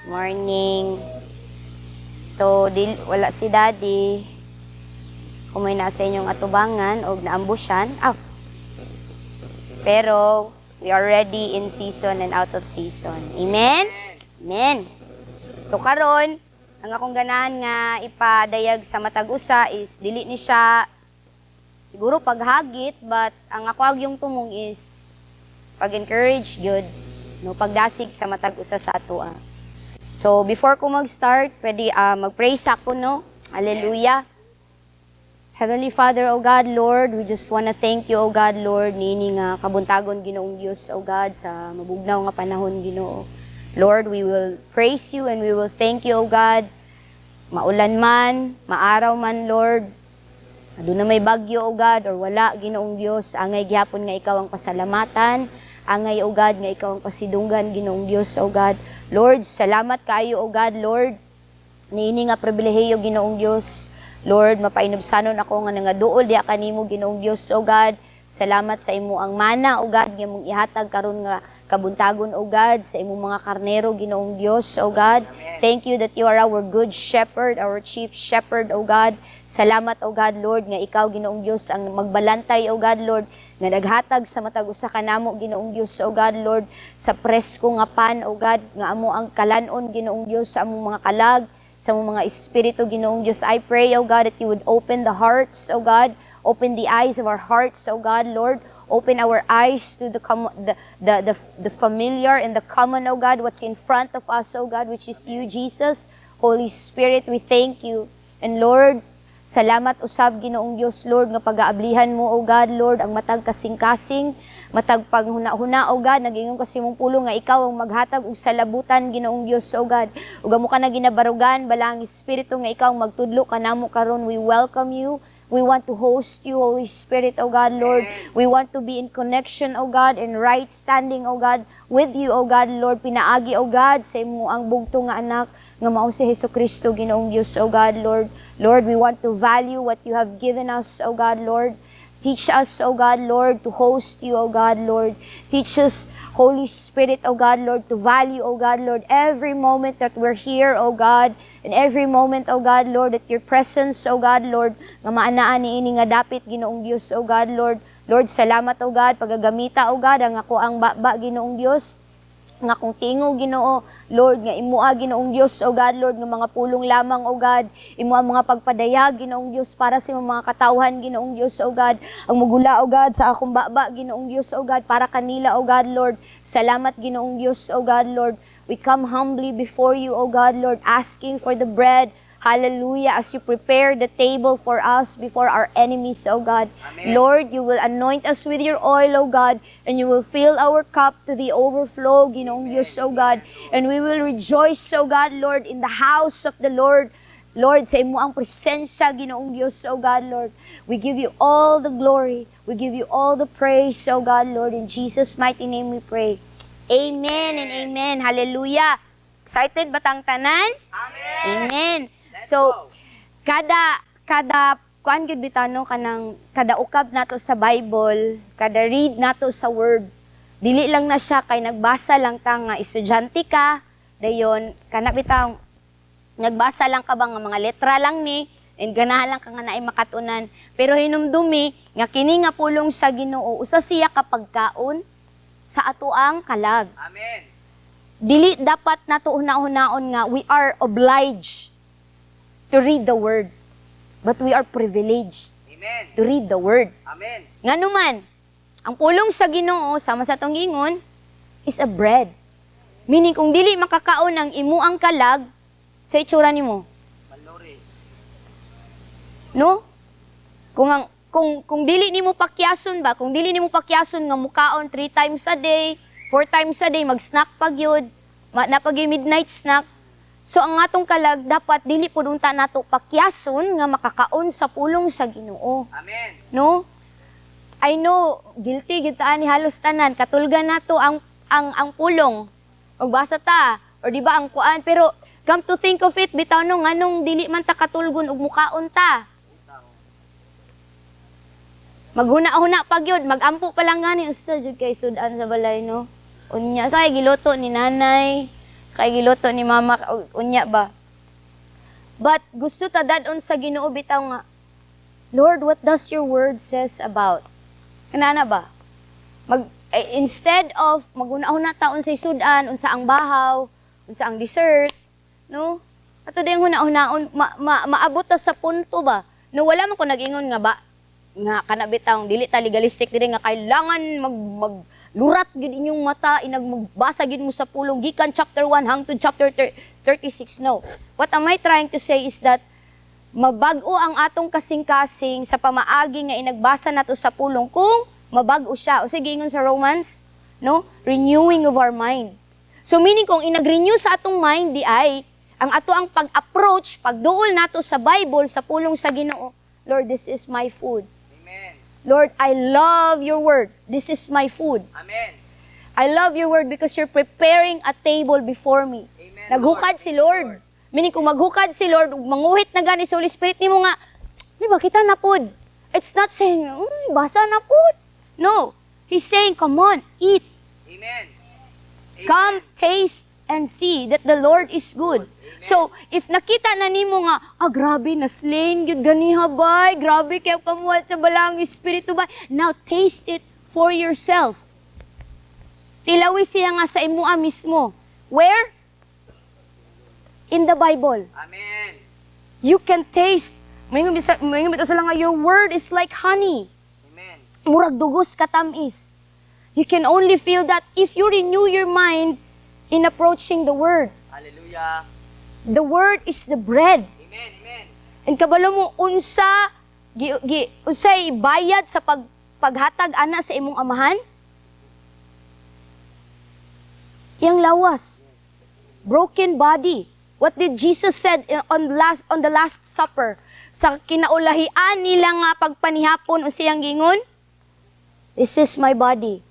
Morning. So, wala si Daddy. Kung may nasa inyong atubangan o naambusyan. Pero, we are ready in season and out of season. Amen? Amen. So, karon ang akong ganahan nga ipadayag sa matag usa is dili ni siya siguro paghagit, but ang ako agyong tumong is pag-encourage good, no, pagdasig sa matag usa sa ato. So, before ko mag-start, pwede mag-praise ako, no? Hallelujah. Heavenly Father, O God, Lord, we just wanna thank you, O God, Lord, nini nga kabuntagon Ginoong Dios, O God, sa mabugnaw nga panahon, Ginoo. Lord, we will praise you and we will thank you, O God. Maulan man, maaraw man, Lord. Doon na may bagyo, O God, or wala, Ginoong Dios, angay gihapon nga ikaw ang pasalamatan. Angay, O God, nga ikaw ang pasidunggan, Ginoong Dios, O God. Lord, salamat kaayo, O God, Lord. Niini nga pribilehiyo, Ginoong Dios. Lord, mapainubsanon ako nga nangaduol diha kanimo, Ginoong Dios, O God. Salamat sa imo ang mana, O God, nga mong ihatag karon nga kabuntagon, O God, sa imong mga karnero, Ginoong Dios, O God. Thank you that you are our good shepherd, our chief shepherd, O God. Salamat, O God, Lord, nga ikaw, Ginoong Dios, ang magbalantay, O God, Lord, nga naghatag sa matag usa kanamo, Ginoong Dios, O God, Lord, sa presko nga pan, O God, nga amo ang kalanon, Ginoong Dios, sa among mga kalag, sa among mga espiritu, Ginoong Dios. I pray, O God, that you would open the hearts, O God, open the eyes of our hearts, O God, Lord. Open our eyes to the familiar and the common, O God, what's in front of us, O God, which is you, Jesus. Holy Spirit, we thank you. And Lord, salamat usab, Ginoong Dios, Lord, nga pag-aablihan mo, O God, Lord, ang matag kasing-kasing, matag paghuna-huna, O God, nag-ingon kasi mong pulong nga ikaw ang maghatag og salabutan, Ginoong Dios, O God. Ug amo ka na ginabarugan, balang espiritu nga ikaw ang magtudlo kanamo karon. We welcome you. We want to host you, Holy Spirit, O God, Lord. We want to be in connection, O God, in right standing, O God, with you, O God, Lord. Pinaagi, O God, sa imo ang bugtong nga anak, nga mao si Jesucristo, Ginoong Dios, O God, Lord. Lord, we want to value what you have given us, O God, Lord. Teach us, O God, Lord, to host you, O God, Lord. Teach us, Holy Spirit, O God, Lord, to value, O God, Lord, every moment that we're here, O God, and every moment, O God, Lord, that your presence, O God, Lord, nga maanaan niini nga dapit, Ginoong Dios, O God, Lord. Lord, salamat, O God, pagagamita, O God, ang ako ang baba, Ginoong Dios, nga kung tingo, Ginoo, Lord, nga imua, Ginoong Dios, O God, Lord, nga mga pulong lamang, O God, imua mga pagpadayag, Ginoong Dios, para sa mga katawhan, Ginoong Dios, O God, ang magula, O God, sa akong baba, Ginoong Dios, O God, para kanila, O God, Lord, salamat, Ginoong Dios, O God, Lord, we come humbly before you, O God, Lord, asking for the bread, hallelujah, as you prepare the table for us before our enemies, O God. Amen. Lord, you will anoint us with your oil, O God, and you will fill our cup to the overflow, Ginoong Diyos, O God. And we will rejoice, O God, Lord, in the house of the Lord. Lord, sa imo ang presensya, Ginoong Diyos, O God, Lord. We give you all the glory. We give you all the praise, O God, Lord. In Jesus' mighty name we pray. Amen and amen. Hallelujah. Excited ba tang tanan? Amen. Amen. So, kada kuan gyud bitano kanang kada ukab nato sa Bible, kada read nato sa word, dili lang na siya kay nagbasa lang ta nga estudyante ka, dayon kana bitaw nagbasa lang ka ba nga mga letra lang ni, and ganahan lang ka nga naay makatunan, pero hinumdumi nga kini nga pulong sa Ginoo usa siya ka pagkaon sa atoang kalag. Amen. Dili dapat nato una-unaon nga we are obliged to read the word, but we are privileged. Amen. To read the word. Amen. Ngano man, ang pulong sa Ginoo sama sa tong gingon is a bread. Meaning kung dili makakaon ang imuang kalag, sa itsura nimo malnourished. No? Kung dili nimo pakyason ba, kung dili nimo pakyason nga mukaon 3 times a day, 4 times a day, mag-snack pag yun, napag midnight snack. So ang atong kalag dapat dili pud unta nato pakyason nga makakaon sa pulong sa Ginoo. Amen. No? I know guilty gyud ta ni halos tanan katulgan nato ang pulong. Magbasa ta or di ba ang kuan, pero come to think of it bitaw no nganong dili man ta katulgon og mukaon ta. Maghuna-huna pag yun, magampo pa lang gani usa jud kay sudan sa balay no. Unya sa giluto ni nanay. Kay giluto ni mama unya ba. But gusto ta dadon sa Ginoo bitaw nga, Lord, what does your word says about? Kanana ba? Instead of maguna-una ta unsay sudan, unsa ang bahaw, unsa ang dessert, no? Ato din huna-hunaon maabot ta sa punto ba? No wala man ko nag-ingon nga ba nga kana bitawng dili ta legalistic diri nga kailangan maglurat gid inyong mata inag magbasa gid mo sa pulong gikan chapter 1 hangtod chapter 36. No. What am I trying to say is that mabag-o ang atong kasing-kasing sa pamaagi nga inagbasa nato sa pulong kung mabag-o siya. O sige ingon sa Romans, no? Renewing of our mind. So meaning kung inag-renew sa atong mind di ay ang ato ang pag-approach, pagduol nato sa Bible, sa pulong sa Ginoo, Lord, this is my food. Amen. Lord, I love your word. This is my food. Amen. I love your word because you're preparing a table before me. Amen, Naghukad Lord. si Lord. Meaning kung maghukad si Lord, manguhit na gani sa Holy Spirit nimo nga, di ba kita na pod? It's not saying, basa na pod. No. He's saying, come on, eat. Amen. Amen. Come, taste, and see that the Lord is good. So, if nakita na nimo nga, grabe, na-slain, yun ganiha bay, grabe, kaya kamuhat sa balang Espiritu bay, now taste it for yourself. Tilawi siya nga sa imua mismo. Where? In the Bible. Amen. You can taste. May bito sila nga, your word is like honey. Amen. Murag dugos katamis. You can only feel that if you renew your mind in approaching the word. Hallelujah. The word is the bread. Amen. Amen. And kabalo mo, unsay bayad sa paghatag ana sa imong amahan? Yang lawas. Broken body. What did Jesus said on the last supper? Sa kinaulahian nila nga pagpanihapon o siyang gingon? This is my body.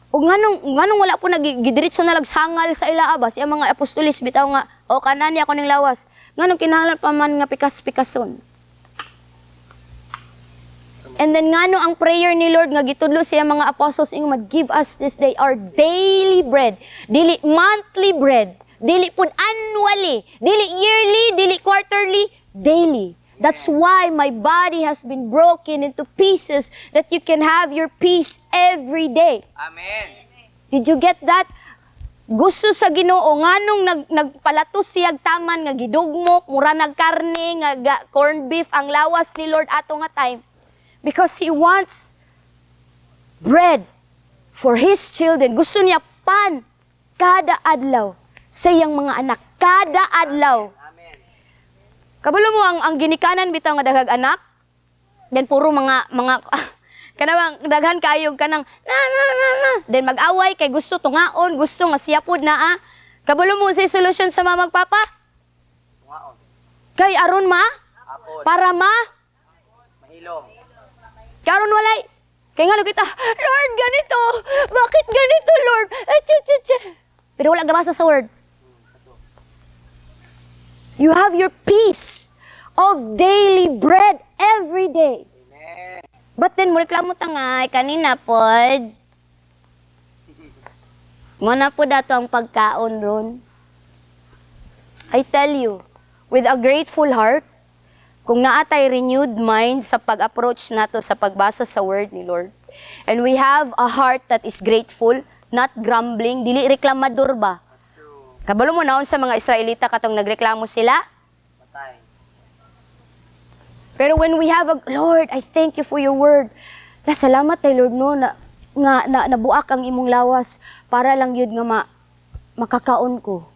O nganong wala po nagidiritso na lagsangal sa ilaaba siya mga apostolis bitaw nga o kanani ako ning lawas. Nganong kinahanglan pa man nga pikas-pikason. And then ngano ang prayer ni Lord nga gitudlo siya mga apostles ingon, give us this day our daily bread. Dili monthly bread, dili pud annually, dili yearly, dili quarterly, daily. That's why my body has been broken into pieces that you can have your peace every day. Amen. Did you get that? Gusto sa Ginoo nganong nagpalatos siyag taman nga gidugmok, mura nagkarne nga corned beef ang lawas ni Lord ato nga time. Because He wants bread for His children. Gusto niya pan kada adlaw sa iyang mga anak. Kada adlaw. Amen. Kabalo mo ang ginikanan bitaw nga daghag anak. Then puro mga kanang daghan kaayog kanang na. Then mag-away kay gusto tungaon, gusto nga siyapod na Kabalo mo sa solusyon sa mga magpapa? Tungaon. Kay aron Apod. para Mahilom. karon walay. Kay ngano kita, Lord ganito. Bakit ganito, Lord? Pero wala gabasa sa word. You have your peace of daily bread every day. Amen. But then, mo reklamo tangay, kanina pod. Muna po dato ang pagkaon ron. I tell you, with a grateful heart, kung naatay renewed mind sa pag-approach nato sa pagbasa sa word ni Lord, and we have a heart that is grateful, not grumbling, dili reklamador ba? True. Kabalo mo naon sa mga Israelita katong nagreklamo sila? Patay. Pero when we have Lord, I thank you for your word. Salamat tay Lord no na nabuak ang imong lawas para lang yun nga makakaon ko.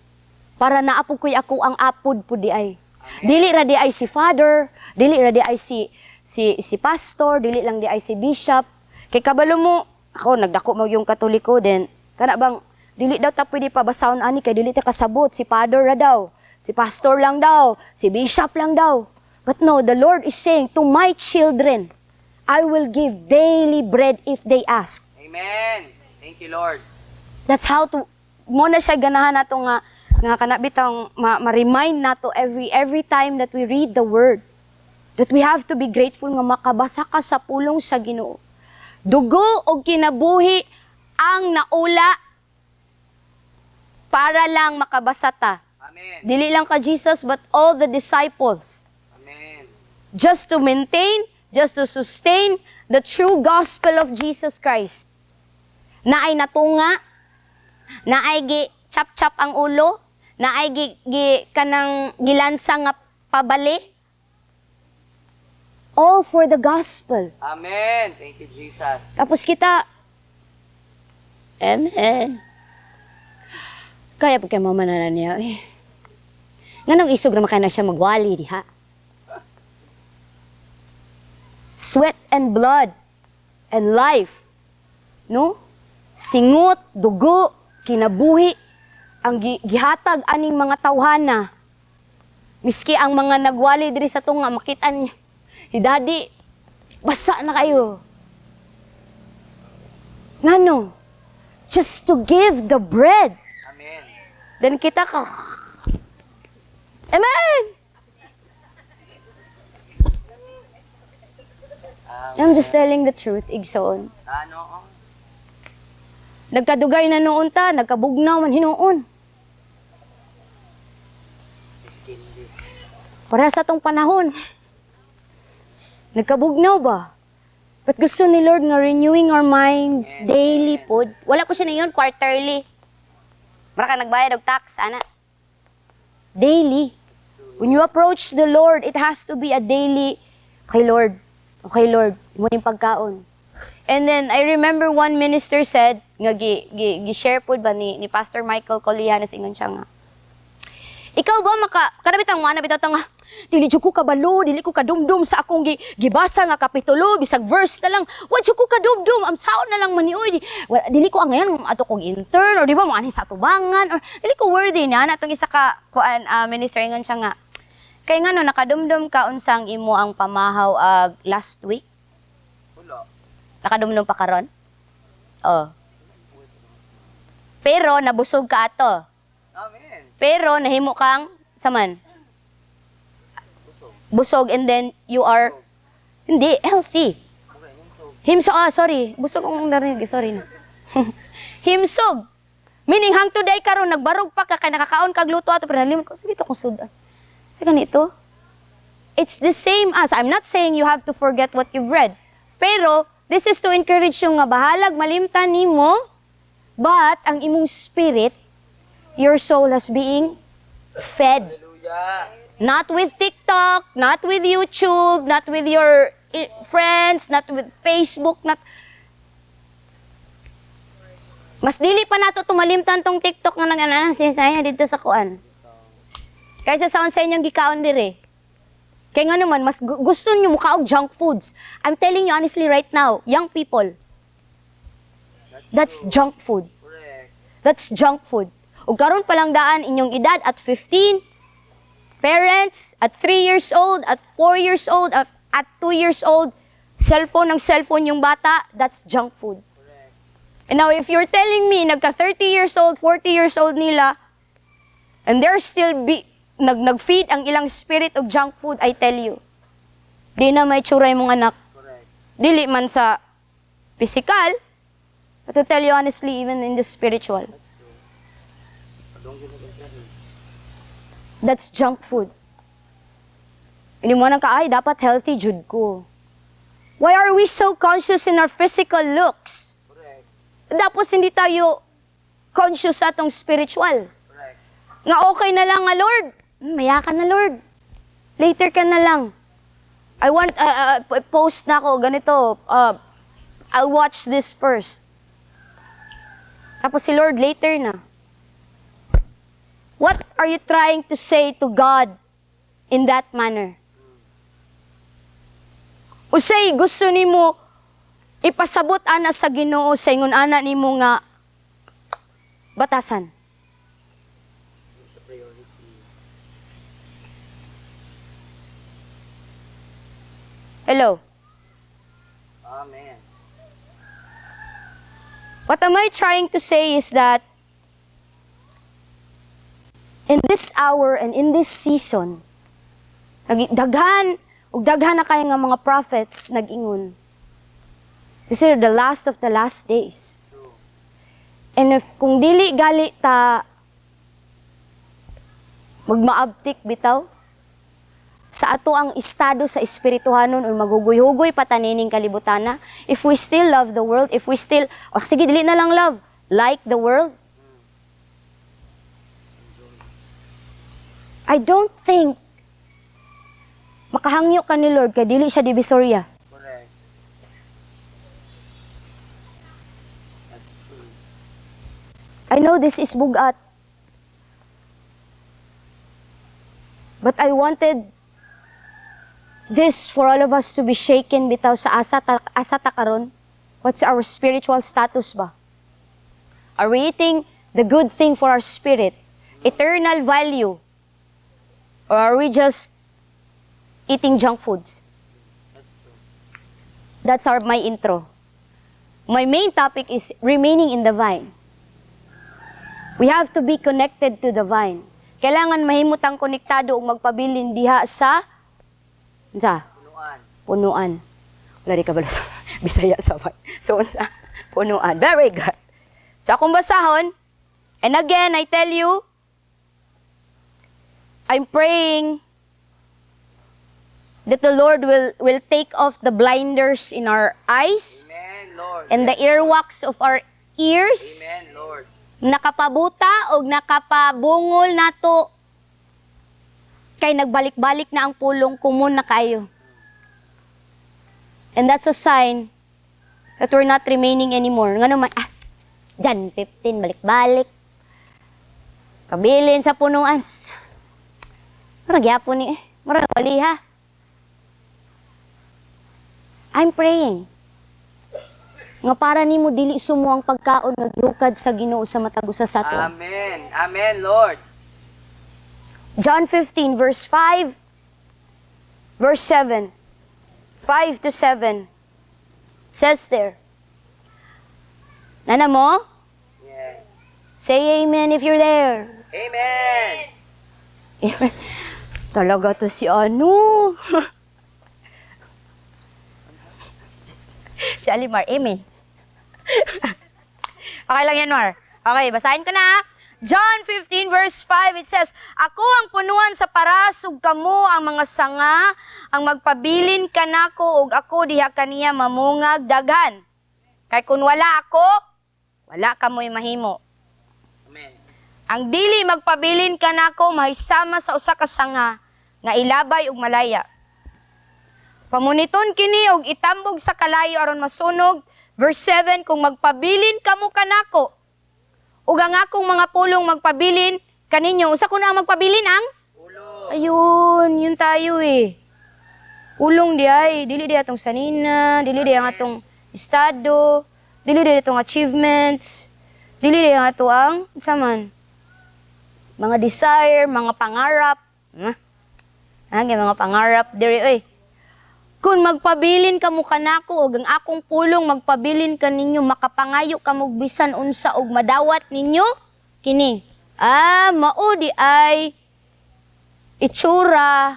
Para naapod ko'y ako ang apod po di ay. Dili ra di ay si father, dili ra di ay si pastor, dili lang di ay si bishop. Kay kabalo mo, ako nagdako mo yung Katoliko din. Kana bang dili daw ta pwede pa basahon ani kay dili ta kasabot si father ra daw, si pastor lang daw, si bishop lang daw. But no, the Lord is saying to my children, I will give daily bread if they ask. Amen. Thank you, Lord. That's how to mo na siya ganahan nato nga kanabitang ma-remind nato every time that we read the word that we have to be grateful nga makabasa ka sa pulong sa Ginoo. Dugo og kinabuhi ang naula para lang makabasa ta. Amen. Dili lang ka Jesus, but all the disciples. Amen. Just to maintain, just to sustain the true gospel of Jesus Christ. Na ay natunga, na ay gi chap-chap ang ulo, na ay kanang gilansa nga pabali. All for the gospel. Amen. Thank you, Jesus. Tapos kita, amen. Kaya po kayo mamananan niya. Nga nang isog naman kaya na siya magwali, diha. Sweat and blood and life. No? Singot, dugo, kinabuhi, ang gihatag aning mga tawhana. Miski ang mga nagwali diri sa tunga, makita niya, Daddy, basa na kayo. Ngano? Just to give the bread. Amen. Then kita ka, amen! I'm just telling the truth, igsoon. Ano? Nagkadugay na noon ta, nagkabugnaw man hinuon. Miskin din. Para sa tong panahon. Nagkabugnaw ba? But gusto ni Lord nga renewing our minds daily po. Wala ko siya na yun, quarterly. Mara ka nagbayad og tax, ana. Daily. When you approach the Lord, it has to be a daily, okay Lord, mo yung pagkaon. And then, I remember one minister said, nga gi-share po ba ni Pastor Michael Colianes, ingon siya nga, ikaw ba kadabit ang mga nabitaw nga, dili jud ko kabalo, dili ko kadumdum sa akong gibasa nga kapitulo, bisag verse na lang, wa jud ko kadumdum, am saon na lang manioy, dili ko ang ngayon ato kong intern, or di ba mo ani sa tubangan, or dili ko worthy na natong isa ka kuan minister ingon siya nga, kay ngano nakadumdum ka unsang imo ang pamahaw last week? Wala. Nakadumdum pa karon? Oh. Pero nabusog ka ato. Amen. Pero nahimo kang saman. Busog and then you are hindi healthy. Sorry. Busog akong narinig, sorry na. Himsog. Meaning hang today karon nagbarog pa ka kay nakakaon kag luto ato pero nalimot ko sige to kung sudan. Sa ganito. It's the same as I'm not saying you have to forget what you've read. Pero this is to encourage you nga bahalag malimtan nimo, but ang imong spirit, your soul is being fed. Hallelujah. Not with TikTok, not with YouTube, not with your friends, not with Facebook, mas dili pa nato tumalimtan tong TikTok nga nang siya dito sa kuan. Kaysa sa sa inyong gikaon dire. Kaya nga naman, mas gusto niyo mukaog junk foods. I'm telling you honestly right now, young people, that's junk food. Correct. That's junk food. Ug karon pa lang daan inyong edad at 15, parents at 3 years old, at 4 years old, at 2 years old, cellphone yung bata, that's junk food. Correct. And now if you're telling me nagka 30 years old, 40 years old nila, and they're still nag-feed ang ilang spirit of junk food, I tell you, di na may tsura yung mga anak. Correct. Dili man sa physical, but to tell you honestly, even in the spiritual. That's junk food. Hindi mo nang kaay, dapat healthy jud ko. Why are we so conscious in our physical looks? Correct. Tapos hindi tayo conscious sa atong spiritual. Correct. Nga okay na lang nga, Lord. Maya ka na, Lord. Later ka na lang. I want, post na ako, ganito. I'll watch this first. Tapos si Lord, later na. What are you trying to say to God in that manner? Usay, gusto nimo ipasabot ana sa Ginoo sa ingon ana nimo nga batasan. Hello? Amen. What am I trying to say is that in this hour and in this season, daghan na kayo nga mga prophets nag-ingon. These are the last of the last days. True. And if kung dili gali ta magmaabtik bitaw sa ato ang estado sa espirituhanon o maguguy-hugoy patanining kalibutana. If we still love the world, if we still, sige, dili na lang love, like the world, I don't think makahangyo ka ni Lord kay dili siya divisorya. Correct. That's true. I know this is bugat. But I wanted this for all of us to be shaken bitaw sa asa ta karon. What's our spiritual status ba? Are we eating the good thing for our spirit? Eternal value? Or are we just eating junk foods? That's true. That's my intro. My main topic is remaining in the vine. We have to be connected to the vine. Kailangan mahimutang konektado ug magpabilin diha sa Punuan. punuan. Wala di ka bala sa Bisaya sa vine. So, sa punuan. Very good. So, akong basahon, and again, I tell you, I'm praying that the Lord will take off the blinders in our eyes Amen, Lord. and the earwax of our ears. Amen, Lord. Nakapabuta o nakapabungol nato kay nagbalik-balik na ang pulong kumun na kayo. And that's a sign that we're not remaining anymore. Nga naman, Jan 15, balik-balik. Kabilin sa punuan. Marag yapon ni, marag wali ha. I'm praying. Nga para nimo dili sumo ang pagkaon nga gihukad sa Ginoo sa matag usa sa ato. Amen. Amen, Lord. John 15 verse 5 verse 7. 5 to 7. Says there. Nana mo? Yes. Say amen if you're there. Amen. Talaga to si ano. Si Alimar, amen. Okay lang yan, Mar. Okay, basahin ko na. John 15 verse 5, it says, Ako ang punuan sa paras, ug kamo ang mga sanga, ang magpabilin kanako, ug ako diha kaniya mamungag daghan. Kay kung wala ako, wala kamoy mahimo. Amen. Ang dili magpabilin kanako, mahisama sa usa ka sanga, nga ilabay ug malaya. Pamuniton kini og itambog sa kalayo aron masunog. Verse 7, kung magpabilin kamo kanako, ug ang akong mga pulong magpabilin kaninyo, usa ko na ang magpabilin ang? Ulo. Ayun, yun tayo eh. Pulong di ay, dili di atong sanina, dili di ang atong estado, dili di atong achievements, dili di ang ato ang, saman, mga desire, mga pangarap. Mga pangarap diri oy. Kung magpabilin kamo kanako ug ang akong pulong magpabilin kaninyo, makapangayo kamo bisan unsa og madawat ninyo kini. Mao di ay itsura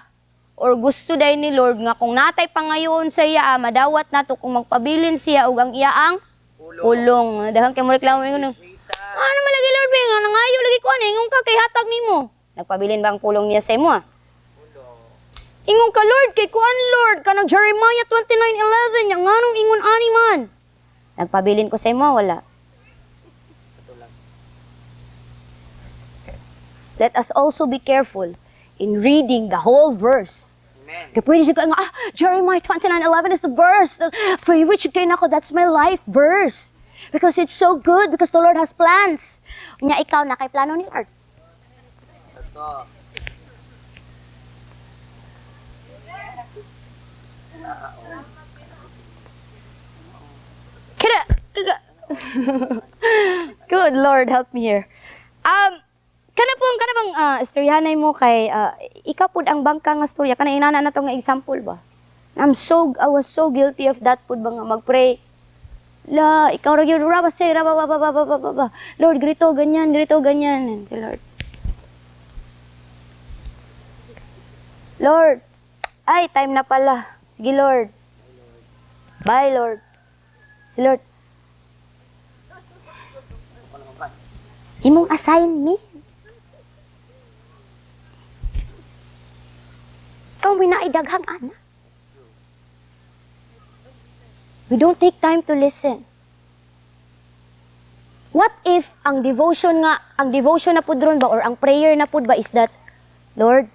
or gusto day ni Lord nga kung natay pangayoon sa iya, madawat nato kung magpabilin siya ug ang iyaang pulong. Daghang kay mo reklamo ingon. Jesus. Ano man lagi Lord nga nangayo lagi ko ani ingon ka kay hatag nimo. Nagpabilin ba ang pulong niya sa imo? Ulo. Ingon ka, Lord, kay kuan Lord, kanang Jeremiah 29:11, yang nganong ingon ani man. Nagpabilin ko sa imo, wala. Ito lang. Let us also be careful in reading the whole verse. Amen. Kaya pwede siya nga, Jeremiah 29:11 is the verse. For which kayo na ako, that's my life verse. Because it's so good, because the Lord has plans. Nya ikaw na kay plano ni Lord. Ito. Good Lord, help me here. Kana bang istoryahanay mo kay ikaw pud ang bangka nga storya kana inana na to nga example ba? I was so guilty of that pud ba nga magpray. La, ikaw ra gyud ra ba say ra ba. Lord, grito ganyan. And si Lord. Lord, ay time na pala. Sige Lord. Bye Lord. Si Lord, imong assign me. Ikaw may naidaghang anak. We don't take time to listen. What if ang devotion na pud ron ba or ang prayer na pud ba is that, Lord,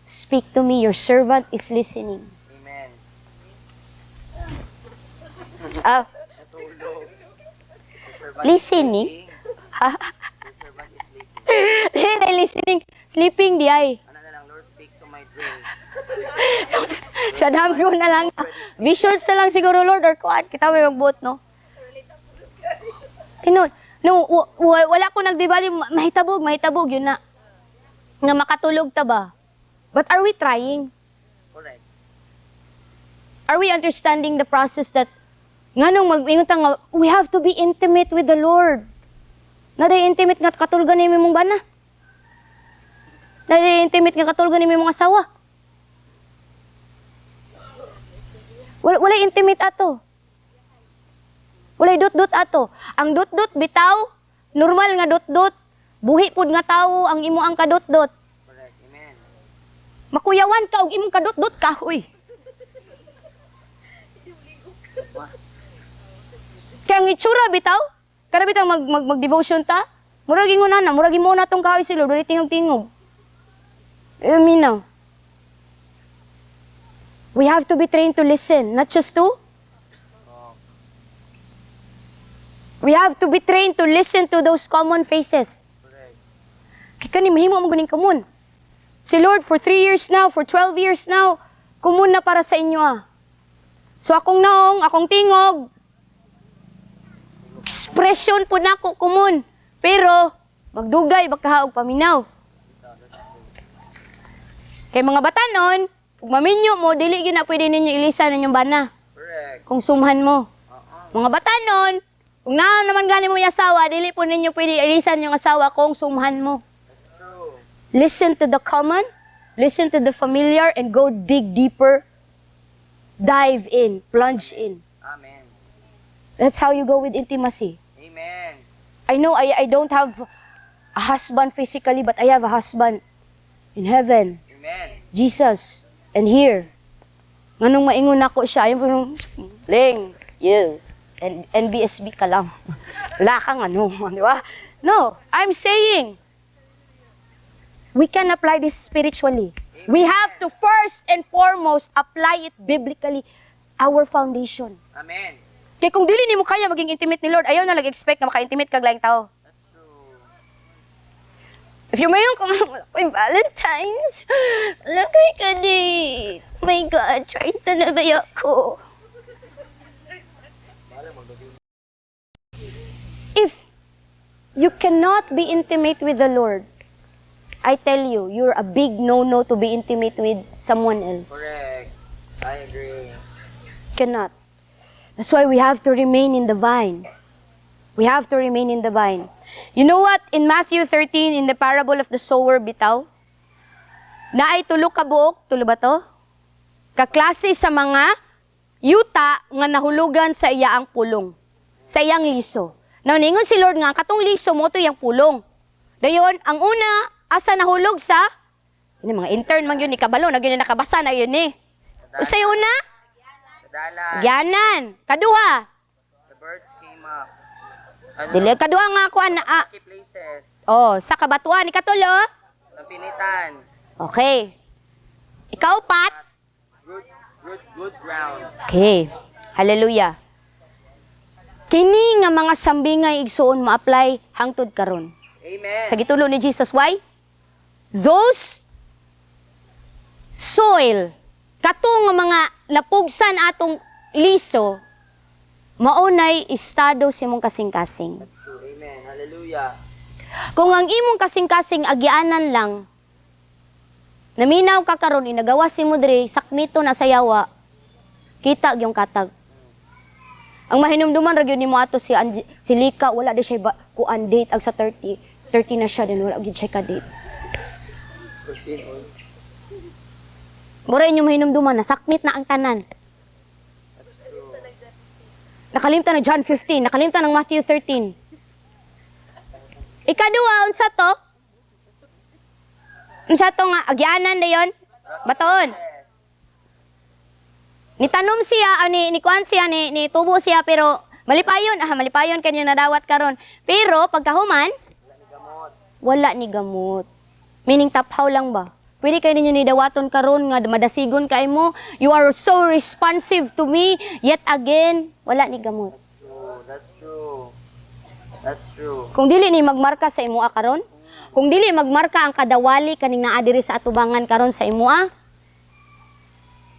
speak to me, your servant is listening. Amen. Ah, Natulog. The servant is listening? sleeping. The servant is sleeping. Hindi, listening. Sleeping di ay. Ano na lang, Lord, speak to my dreams. Sa dami ko na lang. Visions na lang siguro, Lord, or kuan. Kita may magbuot, no? Tinon. No, wala ko nagdibali. Mahitabog, yun na. Nga makatulog ta ba? But are we trying? Correct. Are we understanding the process that nga nung mag-ingot nga, we have to be intimate with the Lord. Naday intimate nga katulgan ni mong bana. Naday intimate nga katulgan ni mong asawa. Wala intimate ato. Wala dot-dot ato. Ang dot-dot bitaw, normal nga dot-dot. Buhi pud nga tawo ang imo ang kadot-dot. Correct. Amen. Makuyawan ka og imong kadot-dot ka, uy. Kaya ang itsura bitaw, kada bitaw mag-devotion ta, murag ingon na, murag imo na tong kahoy sila, dili tingog-tingog. Minaw. We have to be trained to listen, not just to. We have to be trained to listen to those common faces. Correct. Kaya kani mahimo mo guning common. Si Lord, for 3 years now, for 12 years now, common na para sa inyo ah. So akong naong, akong tingog, expression po na ko common. Pero, magdugay, bakahaog paminaw. Kay mga batanon, kung maminyo mo, dili yun na pwede ninyo ilisan ninyong bana. Correct. Kung sumhan mo. Mga batanon, kung naman gani mo yung asawa, dili po ninyo pwede ilisan yung asawa kung sumhan mo. That's true. Listen to the common, listen to the familiar, and go dig deeper. Dive in, plunge in. Amen. That's how you go with intimacy. Amen. I know I don't have a husband physically, but I have a husband in heaven. Amen. Jesus. And here. Nganong maingon ako siya, yung parang, Ling, you. And NBSB ka lang. Wala kang ano, di ba? No, I'm saying, we can apply this spiritually. We have to first and foremost apply it biblically, our foundation. Amen. Kaya kung dili nimo kaya maging intimate ni Lord, ayaw na nag-expect na maka-intimate kag laing tao. That's true. If you mayon kung wala ko yung Valentine's, lagay ka di. My God, try na ba ako? If you cannot be intimate with the Lord, I tell you, you're a big no-no to be intimate with someone else. Correct. I agree. Cannot. That's why we have to remain in the vine. We have to remain in the vine. You know what? In Matthew 13, in the parable of the sower, bitaw, na ay tulo ka buok, tulo ba to? Kaklase sa mga yuta nga nahulugan sa iyaang pulong, sa iyang liso. Now, ningon si Lord nga, katong liso mo to iyang pulong. Dayon, ang una, asa nahulog sa, yun, mga intern man yun, ni kabalo, na yun nakabasa na yun eh. Usay una? Sa dalan. Yanan. Kaduha. The birds came up. Ano? Dili, kaduha nga ako na, Lucky places. oh, sa kabatuan, ikatulo. Sa pinitan. Okay. Ikaw, Pat. Good ground. Okay. Hallelujah. Kini nga mga sambingay igsuon ma-apply hangtod karon. Amen. Sa gitulo ni Jesus, why? Those soil, katong nga mga napugsan atong liso, maunay estado si mong kasing-kasing. That's true. Amen. Hallelujah. Kung ang imong kasing-kasing agianan lang, naminaw ka karon inagawa si mo diri sakmito na sayawa, kita yung katag. Ang mahinumduman ra gyud nimo ato si Lika, wala di siya kuan date ag sa 30 na siya din wala gyud siya ka date. 14 on. Mura inyo mahinumduman na sakmit na ang tanan. That's true. Nakalimtan na John 15, nakalimtan ng Matthew 13. Ikaduha unsa to? Unsa to nga agyanan dayon? Baton. Nitanom siya, ni kuan siya, ni tubo siya, pero malipayon kanyo nadawat karon. Pero pagkahuman, wala ni gamot. Meaning taphaw lang ba? Pwede kayo ninyo nidawaton karon nga madasigon kay mo. You are so responsive to me, yet again, wala ni gamot. That's true. That's true. Kung dili ni magmarka sa imoa karon, kung dili magmarka ang kadawali kaning naa diri sa atubangan karon sa imoa,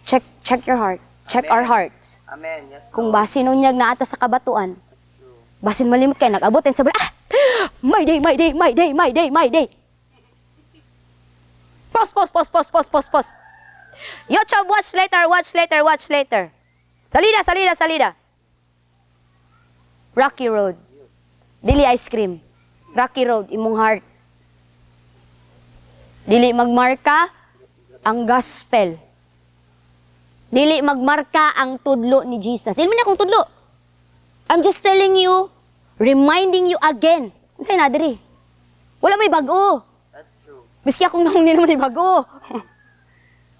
check your heart. Check our hearts. Amen. Yes, Kung Lord. basin unyag naata sa kabatuan, That's true. basin malimot kay nag-abot and sabi, my day. Pause. YouTube, watch later. Salida. Rocky Road. Dili ice cream. Rocky Road, imong heart. Dili magmarka ang gospel. Dili magmarka ang tudlo ni Jesus. Dili man akong tudlo. I'm just telling you, reminding you again. Unsay na diri? Wala may bago. That's true. Miski akong nahuni naman may bago.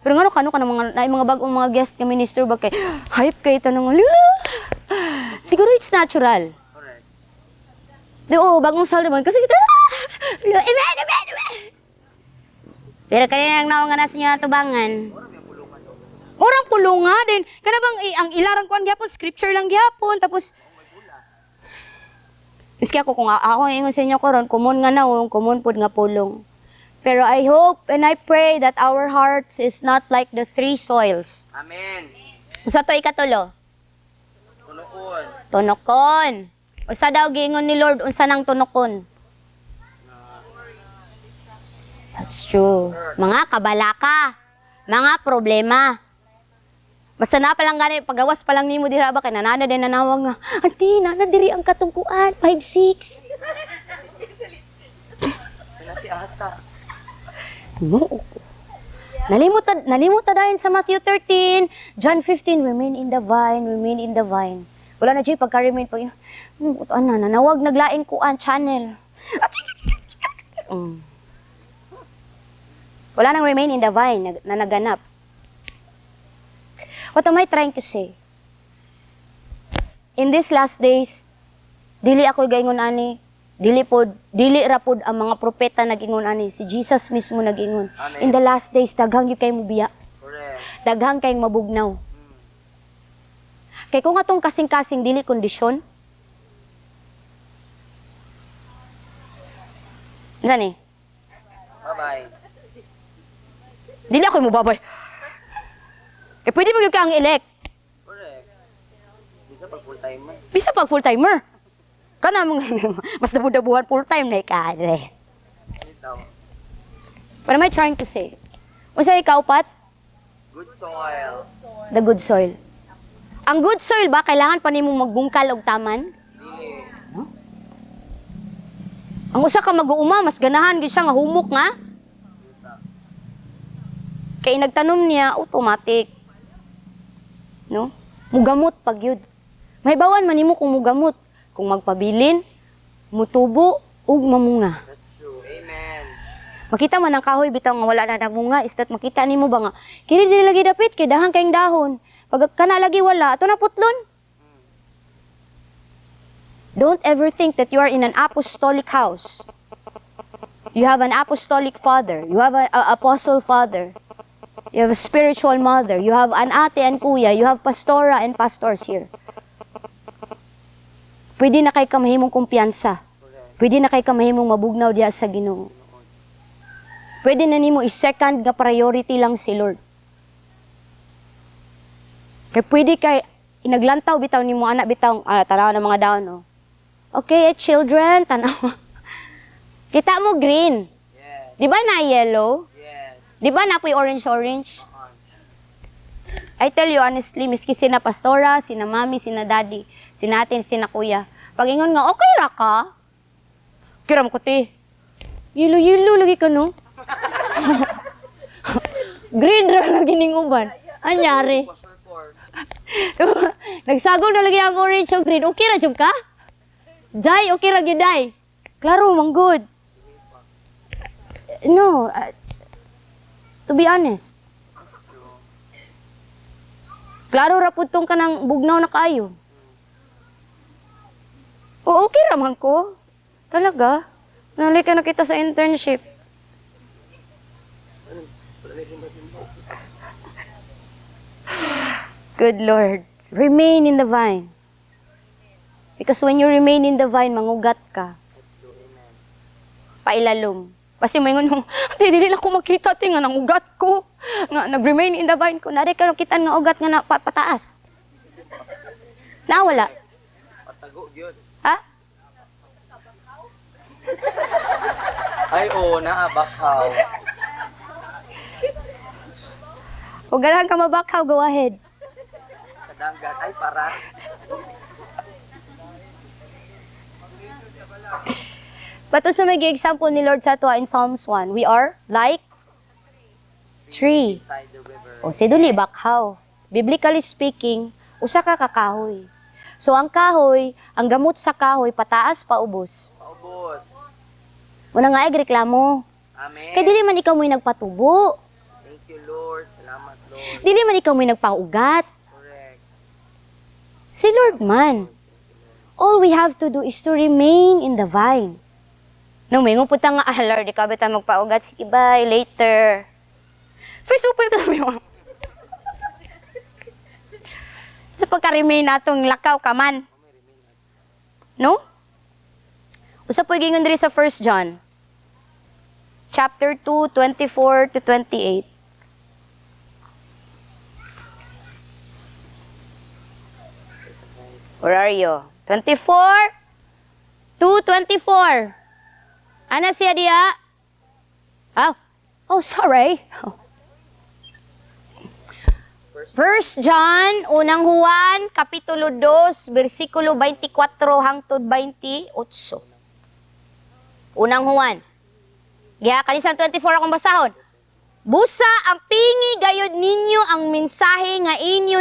Pero nga kano ka ng mga bagong mga guest nga minister ba kay hype kay tanong. Siguro it's natural. Correct. Bagong saldo man kasi kita. Amen. Pero kanina nang naong nga nasa niya tubangan. Murang pulunga din. Kana bang ang ilarang kuan gyapon scripture lang gyapon tapos miski ako kung ako ingon sa inyo karon common nga nawong common pud nga pulong. Pero I hope and I pray that our hearts is not like the three soils. Amen. Usa to ikatulo. Tunuon. Tunokon. Usa daw giingon ni Lord unsa nang tunokon? That's true. Mga kabalaka, mga problema. Basta na pa lang gani, pagawas pa lang nimo dira ba kay nanana din nanawag nga. Auntie, nana diri ang katungkuan, 5'6". Wala si Asa. No. Nalimutan dahil sa Matthew 13, John 15, remain in the vine. Wala na dyan pagka-remain pag nanawag naglaing kuan channel. Wala nang remain in the vine na naganap. What am I trying to say? In these last days, dili ako gaingon ani, dili ra pod ang mga propeta nagingon ani, si Jesus mismo nagingon. Amen. In the last days daghang gyud kay mubiya, Correct. daghang kay mabugnaw. Kay kung atong kasing-kasing dili kondisyon. Zani, Bye-bye. dili ako mubabay. Eh pwede mo gyud ka ang elect. Correct. Bisa pag full time man. Bisa pag full-timer. Kana mo mas nabudabuhan full-time na ikadre. Ito. What am I trying to say? Unsa ikaw pat? Good soil. The good soil. Ang good soil ba kailangan pa nimo magbungkal og taman? Dili. Ang usa ka mag-uuma mas ganahan gyud siya nga humok nga. Kay nagtanom niya automatic. No? Mugamot pag yun. Mahibawan man nimo kung mugamot, kung magpabilin, mutubo ug mamunga. That's true. Amen. Makita man ang kahoy bitaw nga wala na namunga, istat makita nimo ba nga kini dili lagi dapit kay dahang kayong dahon. Pag kana lagi wala, ato na putlon. Don't ever think that you are in an apostolic house. You have an apostolic father. You have an apostle father. You have a spiritual mother. You have an ate and kuya. You have pastora and pastors here. Pwede na kay kamahimong kumpiyansa. Pwede na kay kamahimong mabugnaw diya sa Ginoo. Pwede na nimo i-second nga priority lang si Lord. Kaya pwede kay inaglantaw bitaw nimo anak bitaw tanaw ng mga daon no. Okay, children, tanaw. Kita mo green. Yes. Di ba na yellow? Yes. Di ba na apoy orange? I tell you honestly, miski sina pastora, sina mami, sina daddy, sina atin, sina kuya. Pag ingon nga, okay ra ka? Kiram ko ti. Yelo lagi ka no? Green ra lagi ning uban. Anyari? Nagsagol na lagi ang orange o green. Okay ra jud ka? Day, okay ra gyud day. Klaro, man good. No, to be honest, Klaro ra pud tong kanang bugnaw na kaayo. O okay raman ko. Talaga. Nalika na kita sa internship. Good Lord. Remain in the vine. Because when you remain in the vine, mangugat ka. Pailalom. Kasi may ngunong, dili lang ko makita, nga nangugat ko. Nga, nag-remain in the vine ko. Nari ka kita nga ugat nga na pataas. Nawala. Patago, yun. Ha? Ay, oo, naabakaw. Kung ganahan ka mabakaw, go ahead. Kadanggan. Ay, para. But also may example ni Lord sa ato in Psalms 1. We are like tree. Beside the river. O si duli bakhaw. Biblically speaking, usa ka kakahoy. So ang kahoy, ang gamot sa kahoy pataas paubos. Paubos. Una nga reklamo. Amen. Kay dili man ikaw mo'y nagpatubo. Thank you, Lord. Salamat, Lord. Dili man ikaw mo'y nagpaugat. Correct. Si Lord man. All we have to do is to remain in the vine. Nung may ngupunta nga, Lord, ikaw ba tayo magpaugat? Sige, bye, later. Facebook pa ito. Sa pagka-remain natong lakaw ka man. No? Usa po gingon diri sa 1 John. Chapter 2, 24 to 28. Where are you? 24? 2:24. Ana siya diya? Oh, sorry. 1 John, unang Juan, kapitulo 2, versikulo 24 hangtod 28. Unang Juan. Giha, kanisan 24 akong basahon. Busa ang pingi gayod ninyo ang mensahe nga inyo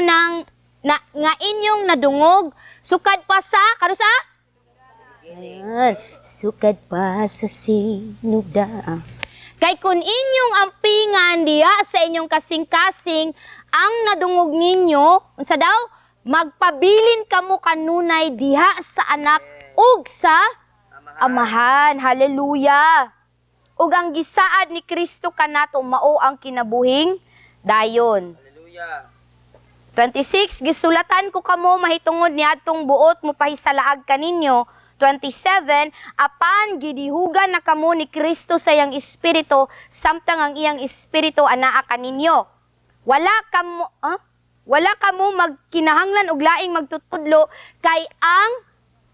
nga inyong nadungog, sukad pa sa, kano sa? Ayan, sukad pa sa sinuda. Kay kun inyong ampingan diha sa inyong kasing-kasing, ang nadungog ninyo, unsa daw? Magpabilin kamo kanunay diha sa anak ug sa amahan. Hallelujah. Ug ang gisaad ni Kristo kanato mao ang kinabuhing dayon. Hallelujah. 26, gisulatan ko kamo mahitungod niadtong buot mo pahisalaag kaninyo. 27, apan gidihugan na kamo ni Kristo sa iyang espiritu, samtang ang iyang espiritu anaa kaninyo. Wala kamo magkinahanglan og laing magtutudlo, kay ang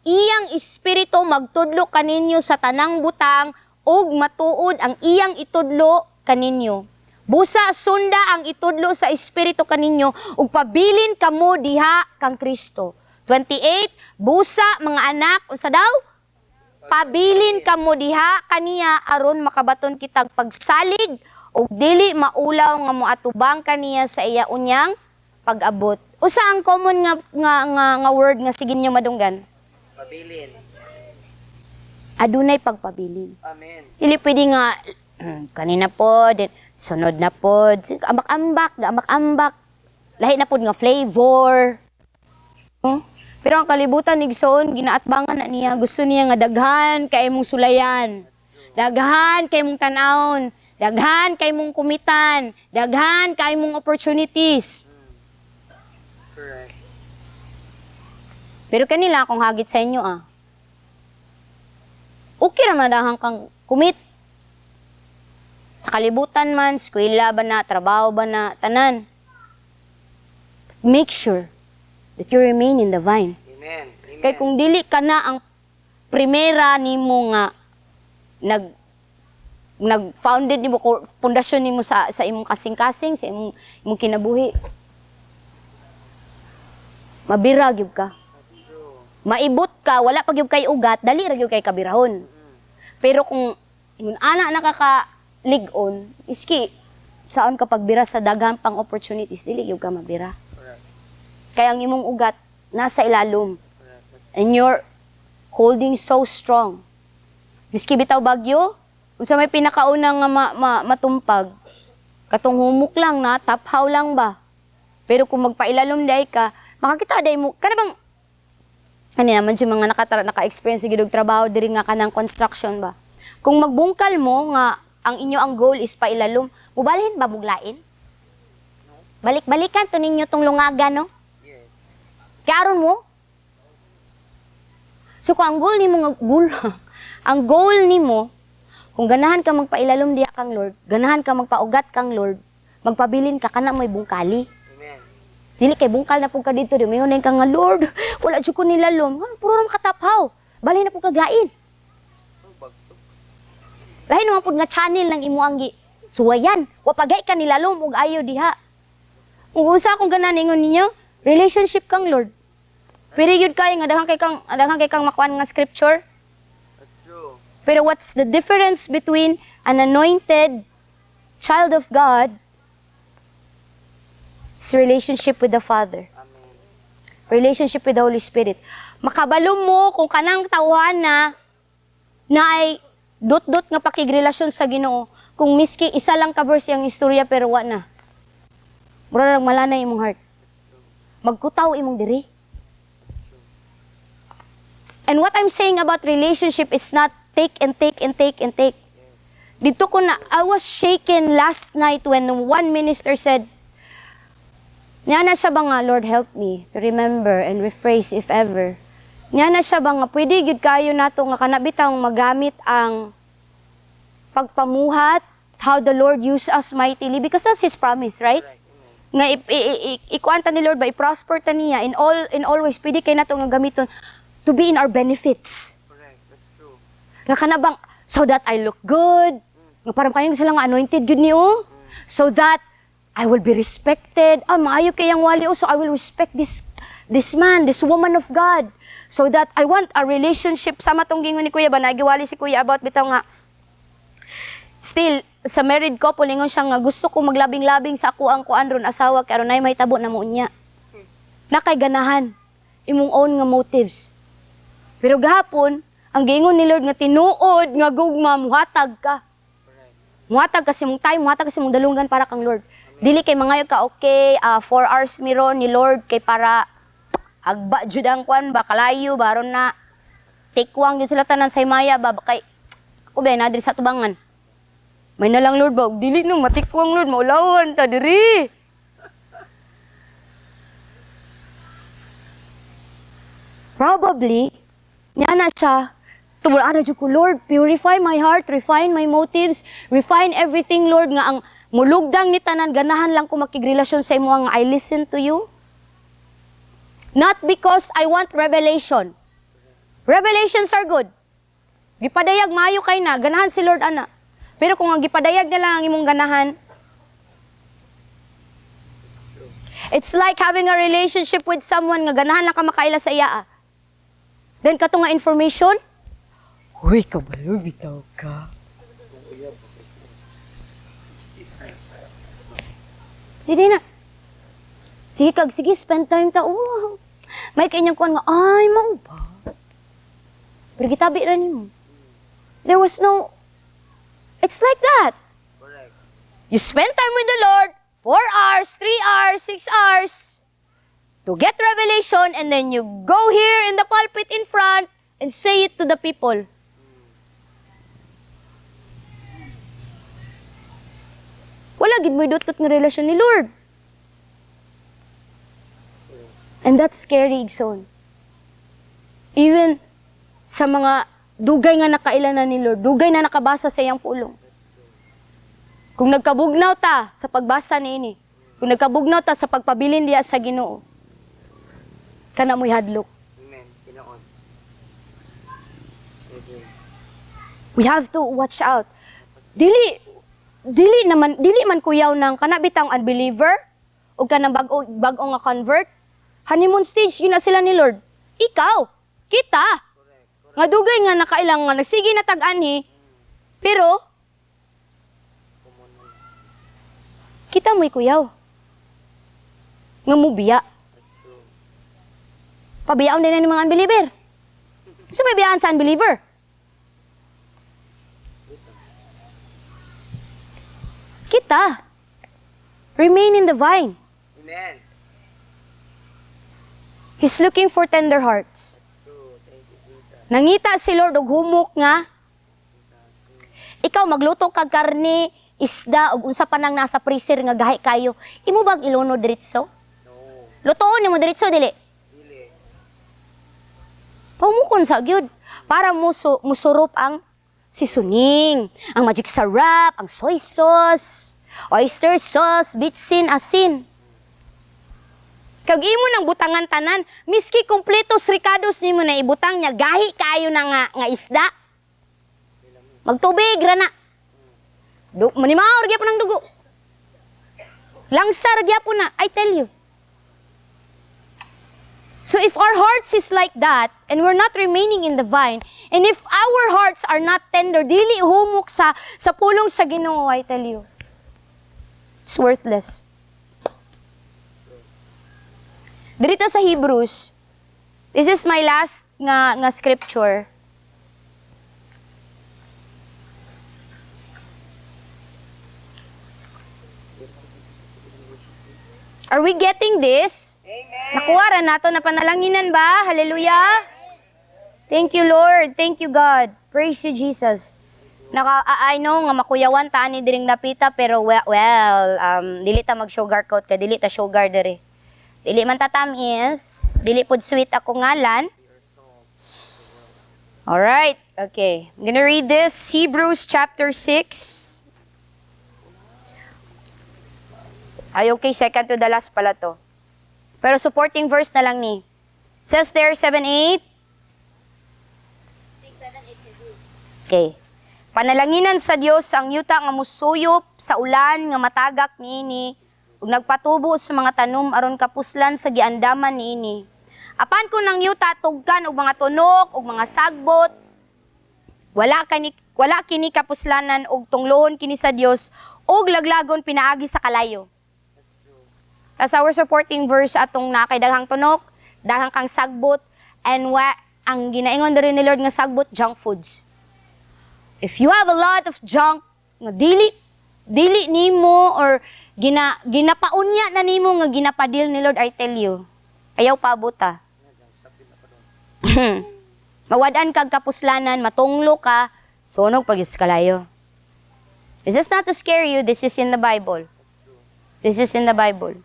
iyang espiritu magtudlo kaninyo sa tanang butang, ug matuod ang iyang itudlo kaninyo. Busa sunda ang itudlo sa espiritu kaninyo, ug pabilin kamo diha kang Kristo. 28, busa mga anak, unsa daw? Pabilin kamo diha kaniya aron makabaton kitag pagsalig ug dili maulaw nga moatubang kaniya sa iya unyang pag-abot. Usa ang common nga word nga sige niyo madunggan? Pabilin. Adunay pagpabilin. Amen. Dili pwede nga kanina po, sunod na po, ambak-ambak. Lahi na po nga flavor. Pero ang kalibutan igsoon, ginaatbangan na niya. Gusto niya nga daghan kay mong sulayan. Daghan kay mong tanawon. Daghan kay mong kumitan. Daghan kay mong opportunities. Correct. Pero kanila akong hagit sa inyo okay naman dahang kang kumit. Sa kalibutan man, eskwela ba na, trabaho ba na, tanan. Make sure that you remain in the vine. Amen. Amen. Kaya kung dili ka na ang primera nimo nga nag-founded nimo, pundasyon nimo sa imong kasing-kasing, sa imong kinabuhi, mabira gyud ka. That's true. Maibot ka, wala pag yung kay ugat, dali ra gyud kay kabirahon. Pero kung ingon ana nakaka-lig-on, iski saon ka pagbira sa daghan pang opportunities, dili gyud ka mabira. Correct. Kaya ang imong ugat nasa ilalom. Correct. And you're holding so strong. Miski bitaw bagyo, unsa may pinakaunang nga matumpag, katong humok lang na, taphaw lang ba? Pero kung magpailalom day ka, makakita day mo, kana bang, kani naman si mga naka-experience sa gidog trabaho, diri nga kanang construction ba? Kung magbungkal mo nga, ang inyo ang goal is pailalom, mubalhin ba muglain? Balik-balikan to ninyo tong lungaga, no? Yes. Kaya aron mo? So kung ang goal nimo nga ang goal nimo kung ganahan ka magpailalom diha kang Lord, ganahan ka magpaugat kang Lord, magpabilin ka kana may bungkali. Amen. Dili kay bungkal na pug ka dito, di mayon ka nga Lord, wala jud ko nilalom. Ano puro ra makataphaw. Balhin na pug kaglain. Lahi naman pud nga channel ng imo ang suwayan. Wa pagay ka nilalom ug ayo diha. Kung usa kung ganahan ingon ninyo, relationship kang Lord. Pwede yun kayo nga daghang kay kang makuan nga scripture. That's true. Pero what's the difference between an anointed child of God is relationship with the Father, Amen. relationship with the Holy Spirit. Makabalo mo kung kanang tawhan na ay dot-dot nga pakigrelasyon sa Ginoo. Kung miski isa lang ka verse yung istorya pero wa na. Mura lang malanay imong heart. Magkutaw imong diri. And what I'm saying about relationship is not take and take and take and take. Dito ko na, I was shaken last night when one minister said, niya na siya ba nga, Lord help me to remember and rephrase if ever. Niya na siya ba nga, pwede gid kayo nato nga kanabitang magamit ang pagpamuhat, how the Lord used us mightily, because that's His promise, right? Correct. Nga Amen. ikuanta ni Lord ba, i-prosper ta niya in all ways, pwede kayo nato nga gamiton to be in our benefits. Correct. That's true. Nga kanabang, so that I look good. Nga parang kayong sila nga anointed good niyo. So that I will be respected. Maayo kayang wali so I will respect this man, this woman of God. So that I want a relationship. Sama tong gingon ni Kuya ba, nagiwali si Kuya about bitaw nga, still, sa married couple, ingon siya nga, gusto ko maglabing-labing sa ako ang kuan ron asawa, kaya ron ay may tabo na mo niya. Nakay ganahan, imong own nga motives. Pero gahapon, ang gingon ni Lord nga tinuod, nga gugma, muhatag ka. Correct. Muhatag kasi mong time, muhatag kasi mong dalungan para kang Lord. Dili kay mangayo ka, okay, 4 hours miron ni Lord, kay para agba jud ang kuan ba, kalayo, baron na, tikwang yun sila tanan sa Himaya ba, kay, ako ba, nadiri sa tubangan. May na lang Lord ba, dili no, matikwang Lord, maulawan ta, diri. Probably, niya na siya, tumulaan na ko, Lord, purify my heart, refine my motives, refine everything, Lord, nga ang mulugdang ni tanan, ganahan lang ko makigrelasyon sa imo, nga I listen to you. Not because I want revelation. Revelations are good. Gipadayag, maayo kay na, ganahan si Lord, ana. Pero kung ang gipadayag na lang ang imong ganahan, it's like having a relationship with someone nga ganahan lang ka makaila sa iya. Then kato nga information, huy, kabalo, bitaw ka. Hindi na. Sige, spend time ta. Oh. May kanyang kuhan nga, ay, mao ba? Pero gitabi ra nimo. There was no, it's like that. Correct. You spend time with the Lord, 4 hours, 3 hours, 6 hours, to get revelation, and then you go here in the pulpit in front and say it to the people. Wala gid mo dutot nga relasyon ni Lord. And that's scary, Igsoon. Even sa mga dugay nga nakailanan ni Lord, dugay na nakabasa sa iyang pulong. Kung nagkabugnaw ta sa pagbasa niini, kung nagkabugnaw ta sa pagpabilin diya sa Ginoo, kana mo'y hadlok. Amen. Pinoon. Amen. We have to watch out. Dili man kuyaw ng kanabitang unbeliever o kanang bag-o nga convert. Honeymoon stage, yun na sila ni Lord. Ikaw, kita, nga dugay nga nakailang nga nagsige na tag-anhi, pero, kita mo'y kuyaw. Nga mubiya. Pabiyaon din na ni mga unbeliever. Gusto may biyaan sa unbeliever? Kita. Remain in the vine. Amen. He's looking for tender hearts. True. Thank you, Jesus. Nangita si Lord og humok nga, ikaw magluto kag karne, isda, ug unsa pa nang nasa freezer nga gahi kayo. Imo bang iluno diretso? No. Lutoon nimo diretso dili. Dili. Pumukon sa gyud para musurop ang seasoning, ang magic sarap, ang soy sauce, oyster sauce, bitsin, asin. Kag imo nang butangan tanan, miski kompletos ricados nimo na ibutang niya gahi kayo na nga isda. Magtubig ra na. Manimaor gyapon ang dugo. Langsar gyapon na, I tell you. So if our hearts is like that, and we're not remaining in the vine, and if our hearts are not tender, dili humok sa pulong sa Ginoo, I tell you, it's worthless. Dito sa Hebrews, this is my last nga scripture. Are we getting this? Amen. Nakuha ra nato na panalanginan ba? Hallelujah. Thank you, Lord. Thank you, God. Praise you, Jesus. I know nga makuyawan ta ani diring napita pero dili ta mag-sugarcoat ka, dili ta sugar diri. Dili man ta tamis, dili pod sweet ako ngalan. All right. Okay. I'm gonna read this Hebrews chapter 6. Ay, okay, second to the last pala to. Pero supporting verse na lang ni. Says there, 7-8. Okay. Panalanginan sa Dios ang yuta nga musuyop sa ulan nga matagak niini ug nagpatubo sa mga tanom aron kapuslan sa giandaman niini. Apan kun ang yuta tugkan og mga tunok ug mga sagbot, wala kini kapuslanan ug tunglohon kini sa Dios ug laglagon pinaagi sa kalayo. As our supporting verse atong nakay daghang tunok, daghang kang sagbot, and ang ginaingon diri ni Lord nga sagbot, junk foods. If you have a lot of junk nga dili nimo or ginapaunya na nimo nga ginapadil ni Lord, I tell you, ayaw pabuta. Mawadan kag kapuslanan, matunglo ka, sunog pagyus kalayo. This is not to scare you, this is in the Bible. This is in the Bible.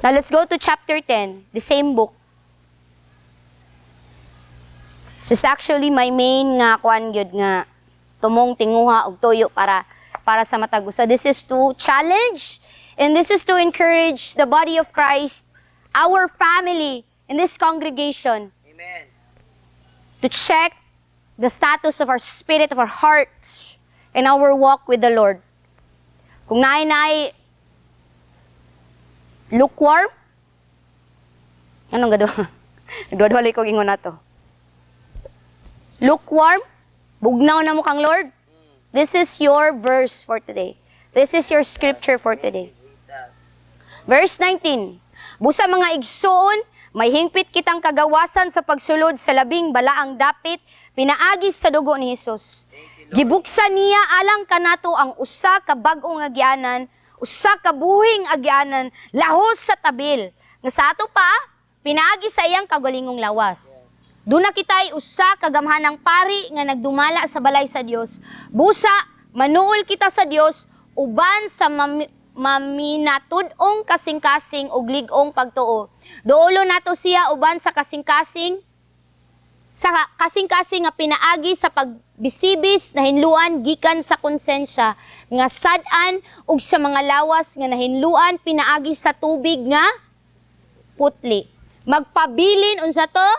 Now let's go to chapter 10, the same book. This is actually my main nga kuan gyud nga tumong tinguha og tuyo para sa matag usa. This is to challenge and this is to encourage the body of Christ, our family in this congregation. Amen. To check the status of our spirit, of our hearts, and our walk with the Lord. Kung naay lukewarm, anong gado? Nagdodwalay kong ingon na to. Lukewarm, bugnaw na mo kang Lord. This is your verse for today. This is your scripture for today. Jesus. Verse 19, busa mga igsoon, may hingpit kitang kagawasan sa pagsulod sa labing balaang dapit, pinaagis sa dugo ni Jesus. Gibuksan niya alang kanato ang usa ka bag-o nga gianan, usa ka buhing agyanan, lahos sa tabil. Nga sa ato pa, pinaagi sa iyang kagulingong lawas. Doon na kita'y usa kagamhanang pari nga nagdumala sa balay sa Dios. Busa, manuol kita sa Dios, uban sa maminatud-ong kasing-kasing ug lig-ong pagtuo. Doolo nato siya uban sa kasing-kasing nga pinaagi sa pagbisibis na hinluan gikan sa konsensya nga sad-an ug sa mga lawas nga nahinluan pinaagi sa tubig nga putli. Magpabilin unsa to?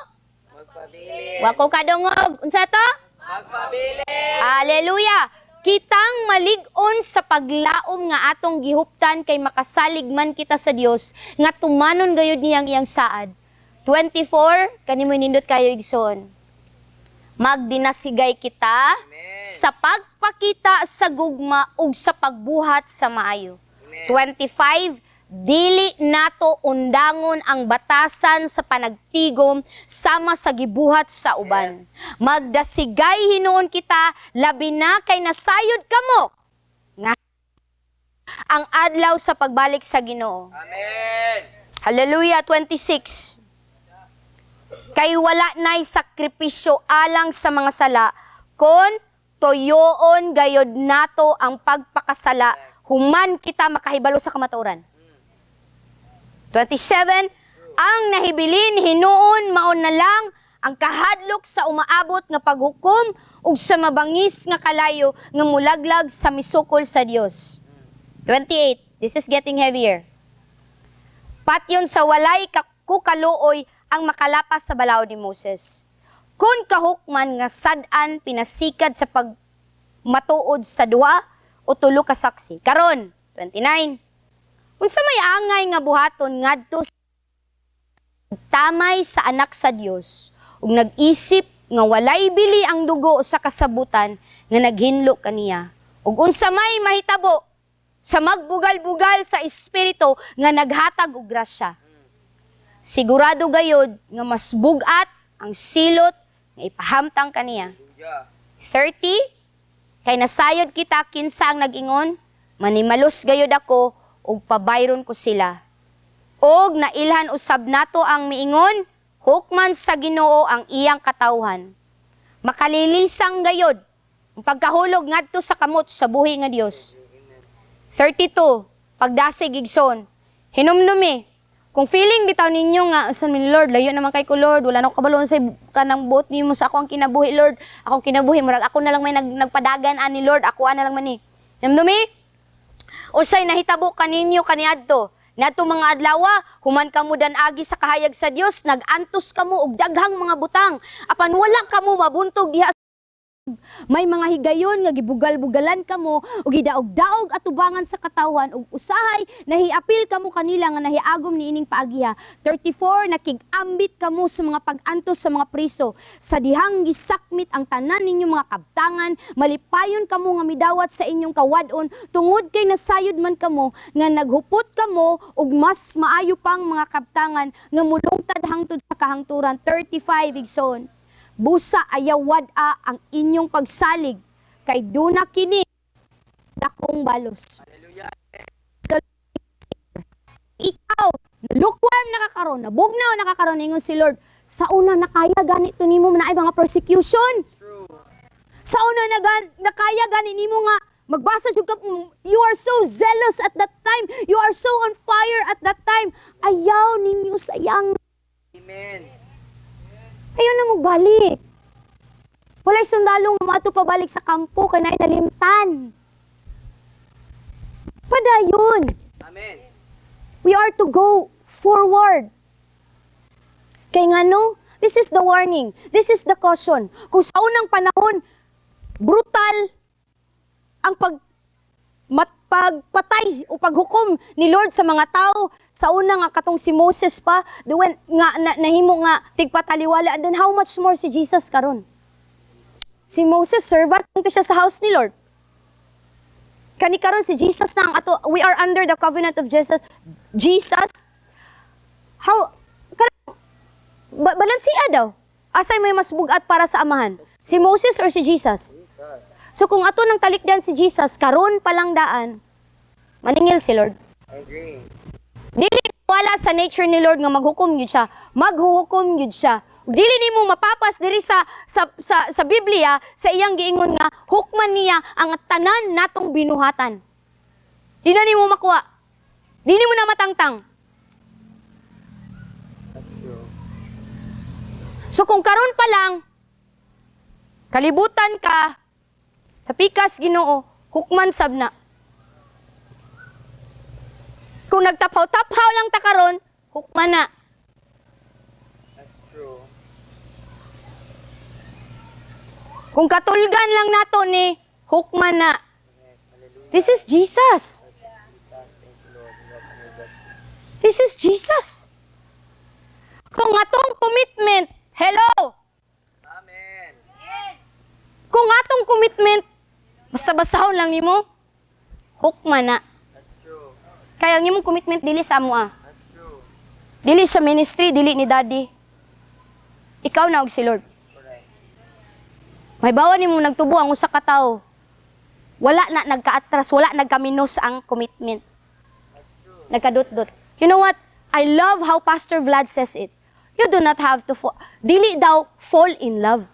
Magpabilin. Wako kadungog unsa to? Magpabilin. Hallelujah. Kitang malig-on sa paglaom nga atong gihuptan kay makasalig man kita sa Dios nga tumanon gayud niyang iyang saad. 24, kanimo nindot kayo igsoon. Magdinasigay kita sa pagpakita sa gugma ug sa pagbuhat sa maayo. 25, dili nato undangon ang batasan sa panagtigom sama sa gibuhat sa uban. Magdasigay hinuon kita labi na kay nasayod kamo nga ang adlaw sa pagbalik sa Ginoo. Amen. Hallelujah. 26. Kay wala na'y sakripisyo alang sa mga sala, kon toyoon gayod nato ang pagpakasala, human kita makahibalo sa kamatuoran. 27, ang nahibilin hinuon maon na lang ang kahadlok sa umaabot nga paghukom ug sa mabangis nga kalayo nga mulaglag sa misukol sa Dios. 28, this is getting heavier. Patyon sa walay kukaluoy ang makalapas sa balaod ni Moses. Kung kahukman nga sad-an pinasikad sa pagmatuod sa duha o tulo ka saksi. Karon, 29. Unsa may angay nga buhaton ngadto tamay sa anak sa Dios ug nag-isip nga walay bili ang dugo sa kasabutan nga naghinlo kaniya. Ug unsa may mahitabo sa magbugal-bugal sa espiritu nga naghatag og grasya. Sigurado gayod nga mas bugat ang silot nga ipahamtang kaniya. 30, kay nasayod kita kinsa ang nag-ingon, manimalos gayod ako ug pabayron ko sila. Og nailhan usab nato ang miingon, hukman sa Ginoo ang iyang katawhan. Makalilisang gayod ang pagkahulog ngadto sa kamot sa buhi nga Dios. 32, pagdasig igsoon. Hinumnumi, kung feeling bitaw ninyo nga, saan min Lord, layo naman kay ko Lord, wala na ko kabalon sa kanang buot nimo sa ako ang kinabuhi Lord, ako ang kinabuhi, murag ako na lang may nagpadagan ani Lord, ako na lang man ni. Namdumi? Usay nahitabo kaninyo kaniadto, nadto mga adlawa, human kamo dan-agi sa kahayag sa Dios, nagantos kamo og daghang mga butang, apan wala kamo mabuntog diha. May mga higayon nga gibugal-bugalan kamo ug gidaog-daog atubangan sa katawhan ug usahay nahiapil kamo kanila nga nahiagom niining paagiha. 34 nakig-ambit kamo sa mga pag-antos sa mga priso. Sa dihang gisakmit ang tanan ninyong mga kabtangan, malipayon kamo nga midawat sa inyong kawadon tungod kay nasayod man kamo nga naghupot kamo ug mas maayo pang mga kabtangan nga mulungtad hangtod sa kahangturan. 35 igsoon. Busa ayawad ang inyong pagsalig kay duna kini dakong balos. Hallelujah. Ikaw lukewarm nakakaron, nabugnaw nakakaron ingon si Lord. Sa una nakaya ganito nimo na ay mga persecution. True. Sa una nakaya gani nimo nga magbasa jud ka, you are so zealous at that time, you are so on fire at that time. Ayaw ninyo sayang. Amen. Ayaw na magbalik. Walay sundalong maato pabalik sa kampo kay naay nalimtan. Padayon. Amen. We are to go forward. Kay ngano, this is the warning. This is the caution. Kung sa unang panahon, brutal ang pagpatay o paghukom ni Lord sa mga tao. Sa una nga katong si Moses pa, duwen nga nahimo nga tigpataliwala, and then how much more si Jesus karon? Si Moses servant to siya sa house ni Lord. Kani karon si Jesus na ang ato, we are under the covenant of Jesus. Jesus, how balansiya daw. Asay may mas bugat para sa amahan? Si Moses or si Jesus? Jesus. So kung ato nang talikdan si Jesus, karon pa lang daan, maningil si Lord. I agree. Dili wala sa nature ni Lord nga maghukom yun siya. Maghuhukom yun siya. Dili nimo mapapas diri sa Biblia sa iyang giingon nga hukman niya ang tanan natong binuhatan. Di na nimo makuha. Di nimo na matangtang. That's true. So kung karon pa lang kalibutan ka sa pikas Ginoo, hukman sab na. Kung nagtaphaw-taphaw lang ta karon, hukman na. That's true. Kung katulgan lang nato ni, hukman na. Hallelujah. This is Jesus. Jesus. Thank you, Lord. We welcome your blessing. This is Jesus. Kung atong commitment, hello! Amen. Kung atong commitment, basta-basahon lang nimo, hukman na. That's true. Kaya ang imong commitment, dili sa amo ah. That's true. Dili sa ministry, dili ni Daddy. Ikaw na og si Lord. Correct. Mahibawan nimo nagtubo ang usa ka tawo. Wala na nagka-atras, wala nagkaminos ang commitment. That's true. Nagkadot-dot. You know what? I love how Pastor Vlad says it. You do not have to fall. Dili daw fall in love.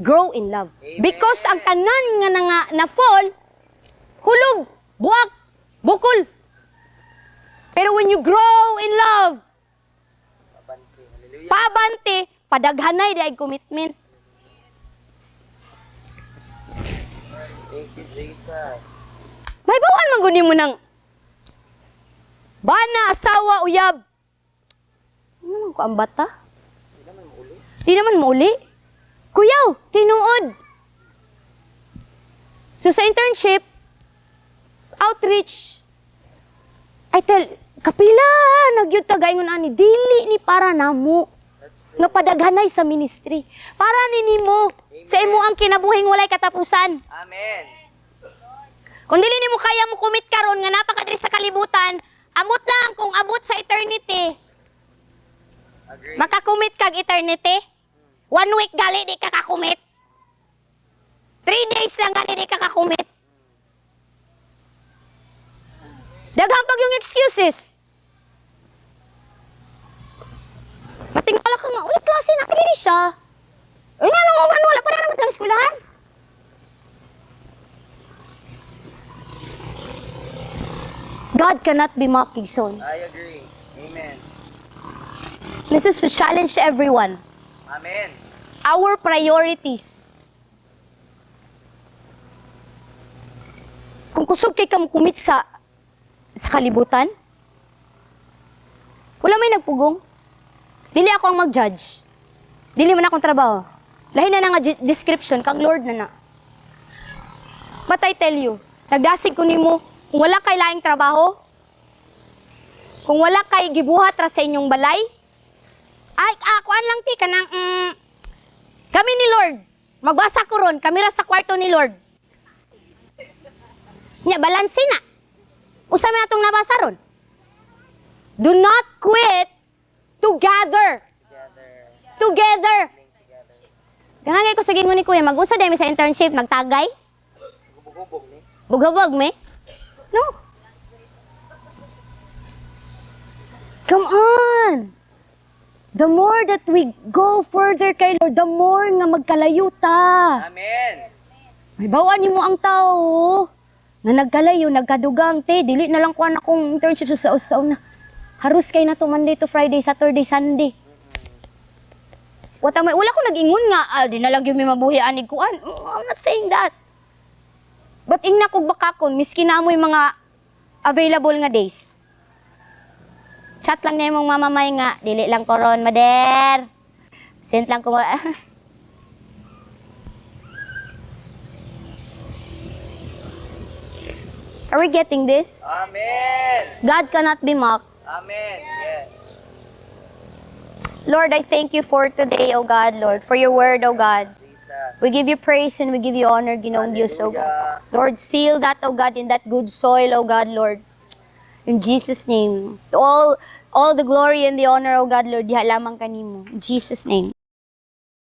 Grow in love. Amen. Because ang tanan nga na fall, hulog, buwak, bukol. Pero when you grow in love, Pabante. Hallelujah. pabante, padaghanay di ay commitment. Thank you, Jesus. May bawaan man guni mo ng bana, asawa, uyab. Ano naman ko ang bata? Hindi naman mauli. Di naman mauli. Kuyaw, tinuod. So sa internship, outreach, I tell, kapila, nagyud tagaingon ani, dili ni para namo. That's Nga padaghanay sa ministry. Para ni nimo, sa imo ang kinabuhing walay katapusan. Amen. Kung dili nimo kaya mo commit karon nga napakadiri sa kalibutan, amot lang kung abot sa eternity. Agree. Makakumit kag eternity? 1 week gali di ka kakumit. 3 days lang gali di ka kakumit. Daghang pag yung excuses. Matingala ka nga, ulit klase na diri siya. Ay nga nung wala pa rin ng eskwelahan. God cannot be mocked, son. I agree. Amen. This is to challenge everyone. Amen. Our priorities. Kung kusog kay ka mo commit sa kalibutan, wala may nagpugong. Dili ako ang mag-judge. Dili man akong trabaho. Lahi na nga description, kang Lord na na. But I tell you, nagdasig ko nimo, kung wala kay laing trabaho, kung wala kay gibuhat ra sa inyong balay, ay, kuan lang ti, kanang, kami ni Lord, magbasa ko ron, kami ra sa kwarto ni Lord. Nya, balanse na. Usa may atong nabasa ron. Do not quit together. Together. Together. Ganagay ko sa gingon ni Kuya, mag-usa dahil sa internship, nagtagay. Hubog-hubog ni. Bugabog me. No. Come on. The more that we go further kay Lord, the more nga magkalayo ta. Amen. May bawaan nimo ang tao. Nga nagkalayo, nagkadugang, te, dili na lang kuha na akong internship sa usaw na. Harus kay na to Monday to Friday, Saturday, Sunday. Wala ko nag-ingon nga, di na lang yung may mabuhi anig kuan. I'm not saying that. But ingna kog bakakon, miski na mo yung mga available nga days. Chat lang na yung mga mamamay nga, dili lang ko ron, mader. Sent lang ko Are we getting this? Amen. God cannot be mocked. Amen. Yes. Lord, I thank you for today, O God, Lord, for your word, O God. Jesus. We give you praise and we give you honor, Ginoong Diyos, O God. Hallelujah. Lord, seal that, O God, in that good soil, O God, Lord. In Jesus' name. All the glory and the honor, O God, Lord, diha lamang kanimo. In Jesus' name.